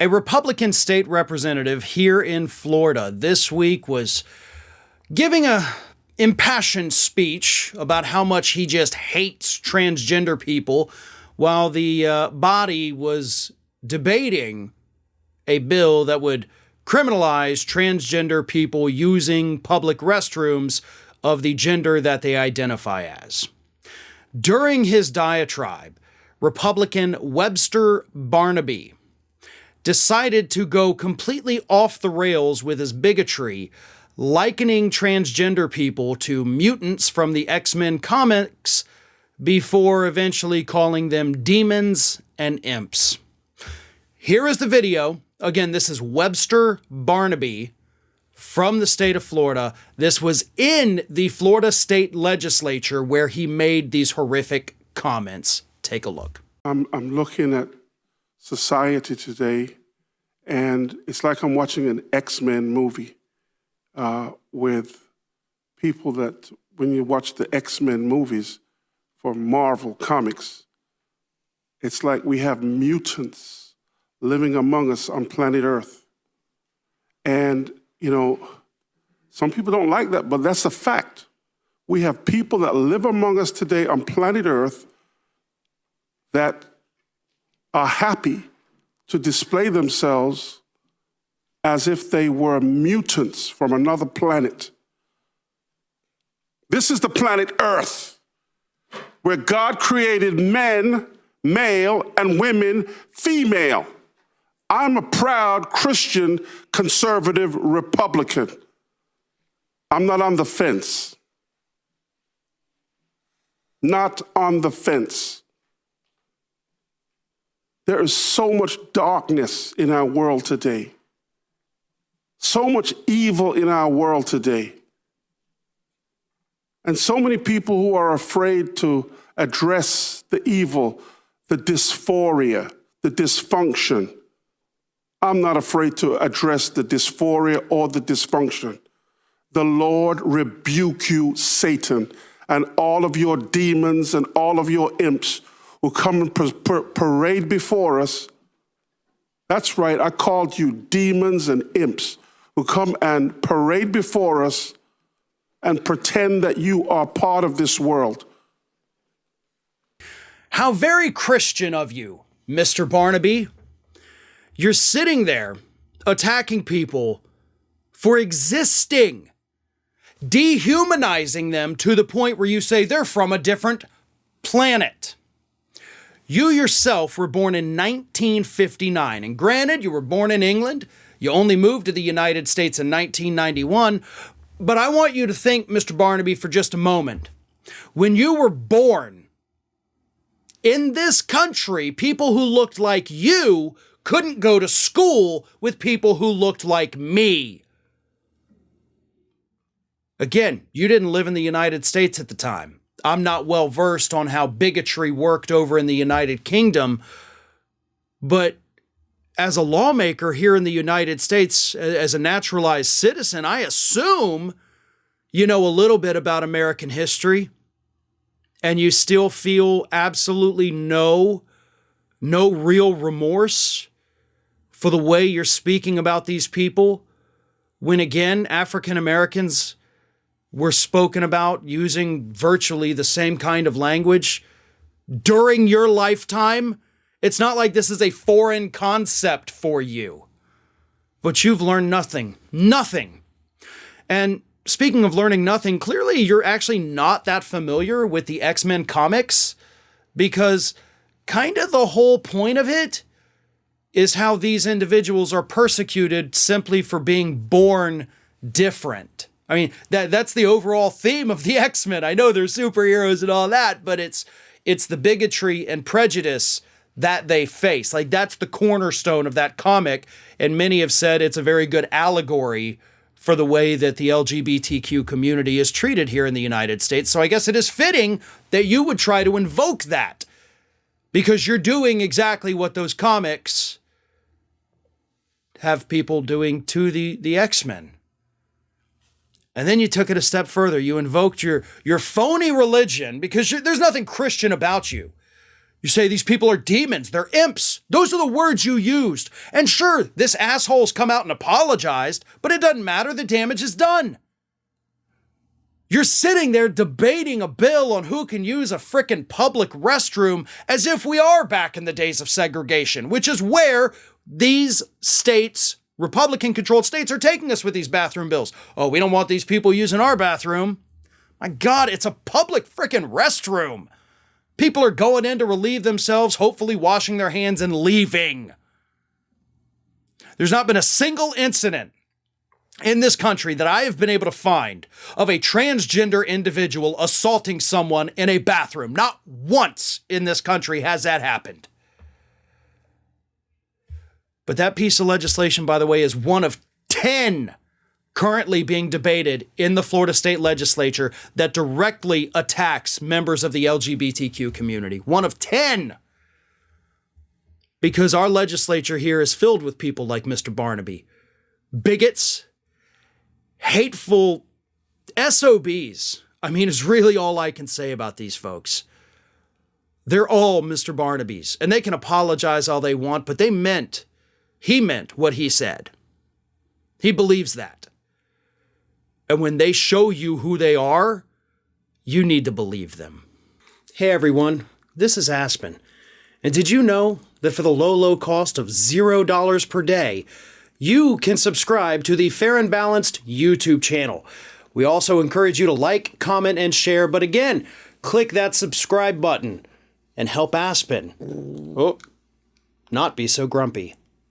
A Republican state representative here in Florida this week was giving a impassioned speech about how much he just hates transgender people while the body was debating a bill that would criminalize transgender people using public restrooms of the gender that they identify as. During his diatribe, Republican Webster Barnaby decided to go completely off the rails with his bigotry, likening transgender people to mutants from the X-Men comics before eventually calling them demons and imps. Here is the video. Again, this is Webster Barnaby from the state of Florida. This was in the Florida state legislature where he made these horrific comments. Take a look. I'm looking at society today, and it's like I'm watching an X-Men movie with people that, when you watch the X-Men movies for Marvel Comics, it's like we have mutants living among us on planet Earth. And, you know, some people don't like that, but that's a fact. We have people that live among us today on planet Earth that are happy to display themselves as if they were mutants from another planet. This is the planet Earth, where God created men, male, and women, female. I'm a proud Christian, conservative Republican. I'm not on the fence. Not on the fence. There is so much darkness in our world today. So much evil in our world today. And so many people who are afraid to address the evil, the dysphoria, the dysfunction. I'm not afraid to address the dysphoria or the dysfunction. The Lord rebuke you, Satan, and all of your demons and all of your imps who come and parade before us. That's right, I called you demons and imps who come and parade before us and pretend that you are part of this world. How very Christian of you, Mr. Barnaby. You're sitting there attacking people for existing, dehumanizing them to the point where you say they're from a different planet. You yourself were born in 1959, and granted, you were born in England. You only moved to the United States in 1991, but I want you to think, Mr. Barnaby, for just a moment. When you were born in this country, people who looked like you couldn't go to school with people who looked like me. Again, you didn't live in the United States at the time. I'm not well versed on how bigotry worked over in the United Kingdom, but as a lawmaker here in the United States, as a naturalized citizen, I assume you know a little bit about American history, and you still feel absolutely no real remorse for the way you're speaking about these people, when again, African Americans were spoken about using virtually the same kind of language during your lifetime. It's not like this is a foreign concept for you, but you've learned nothing. And speaking of learning nothing, clearly you're actually not that familiar with the X-Men comics, because kind of the whole point of it is how these individuals are persecuted simply for being born different. I mean, that's the overall theme of the X-Men. I know they're superheroes and all that, but it's the bigotry and prejudice that they face. Like, that's the cornerstone of that comic, and many have said it's a very good allegory for the way that the LGBTQ community is treated here in the United States. So I guess it is fitting that you would try to invoke that, because you're doing exactly what those comics have people doing to the X-Men. And then you took it a step further. You invoked your phony religion, because there's nothing Christian about you. You say these people are demons, they're imps. Those are the words you used. And sure, this asshole's come out and apologized, but it doesn't matter, the damage is done. You're sitting there debating a bill on who can use a frickin' public restroom as if we are back in the days of segregation, which is where these states, Republican-controlled states, are taking us with these bathroom bills. Oh, we don't want these people using our bathroom. My God, it's a public frickin' restroom. People are going in to relieve themselves, hopefully washing their hands and leaving. There's not been a single incident in this country that I have been able to find of a transgender individual assaulting someone in a bathroom. Not once in this country has that happened. But that piece of legislation, by the way, is one of 10 currently being debated in the Florida state legislature that directly attacks members of the LGBTQ community. One of 10. Because our legislature here is filled with people like Mr. Barnaby. Bigots, hateful SOBs. I mean, is really all I can say about these folks. They're all Mr. Barnabys, and they can apologize all they want, but he meant what he said. He believes that. And when they show you who they are, you need to believe them. Hey everyone, this is Aspen. And did you know that for the low cost of $0 per day, you can subscribe to the Fair and Balanced YouTube channel. We also encourage you to like, comment, and share. But again, click that subscribe button and help Aspen not be so grumpy.